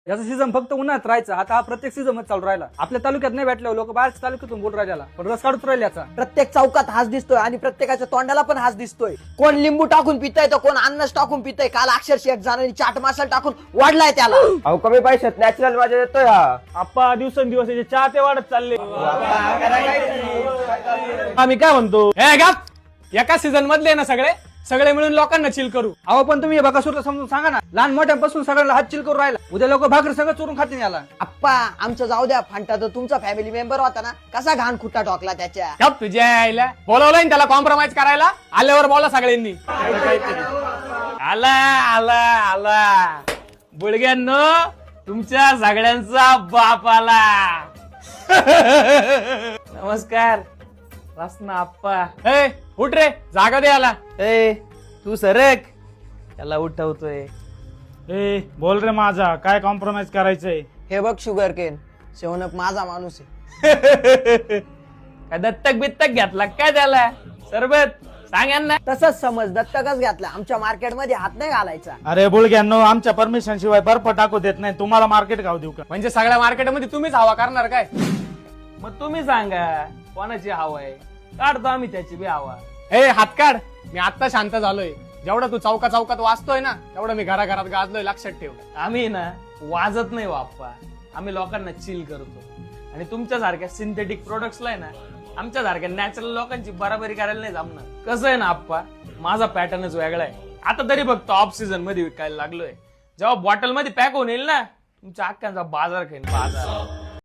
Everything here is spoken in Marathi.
याचा सीझन फक्त उन्हात राहायचा, आता हा प्रत्येक सीझन चालू राहिला. आपल्या तालुक्यात नाही भेटल्यावर लोक बाहेरच्या तालुक्यातून बोल राहिला, पण रस काढूच राहिले याचा. प्रत्येक चौकात हाच दिसतोय आणि प्रत्येकाच्या तोंडाला पण हाच दिसतोय. कोण लिंबू टाकून पितय तर कोण अन्नच टाकून पितय. काल अक्षरशः एक जणांनी चाट मसाला टाकून वाढलाय त्याला. अहो कमी पैशात नॅचरल मजा येतोय हा. आप्पा दिवसेंदिवस याचे चहा ते वाढत चालले. आम्ही काय म्हणतो, हे गप, एका सीझन मधले ना सगळे मिळून लोकांना चिल करू. अहो पण तुम्ही बकासूरला समजून सांगा ना, लहान मोठ्यापासून सगळ्यांना हात चिल करून राहिला. उद्या लोक भाकर सगळं चोरून खातील याला. आप्पा आमचं जाऊ द्या, फांटा तर तुमचा फॅमिली मेंबर होता ना, कसा घाण खुट्टा ठोकला त्याच्या. गप, तुझ्या आईला बोलवलंय ना त्याला कॉम्प्रोमाइज करायला. आल्यावर बोला सगळ्यांनी. आला आला आला बुळग्यांनो, तुमच्या सगळ्यांचा बाप आला. नमस्कार रसना आप्पा. ए उठ रे, जागा दे आला. ए तू सरक, त्याला उठवतोय. ए बोल रे माझा, काय कॉम्प्रोमाइज करायचंय? हे बघ शुगर केन, शेवनक माझा माणूस आहे. काय दत्तक बित्तक घेतला काय त्याला? सरबत सांग यांना. तसंच समज, दत्तकच घातला. आमच्या मार्केटमध्ये हात नाही घालायचा. अरे बुळग्यांनो, आमच्या परमिशन शिवाय बर्फ टाकू देत नाही. तुम्हाला मार्केट गाव देऊ का? म्हणजे सगळ्या मार्केटमध्ये तुम्हीच हवा करणार काय? मग तुम्ही सांगा कोणाची हवा आहे, काढतो आम्ही त्याची बी हवा. ए हात काढ, मी आता शांत झालोय. जेवढा तू चौकात वाचतोय ना, तेवढं मी घराघरात गाजलोय, लक्षात ठेव. आम्ही ना वाजत नाही बाप्पा, आम्ही लोकांना चिल करतो. आणि तुमच्यासारख्या सिंथेटिक प्रोडक्ट्सला आहे ना, आमच्यासारख्या नॅचरल लोकांची बराबरी करायला नाही जमणार. कसं आहे ना आप्पा, माझा पॅटर्नच वेगळा आहे. आता तरी बघतो ऑफ सीझन मध्ये विकायला लागलोय. जेव्हा बॉटल मध्ये पॅक होऊन येईल ना, तुमच्या अख्ख्यांचा बाजार खाईल बाजार.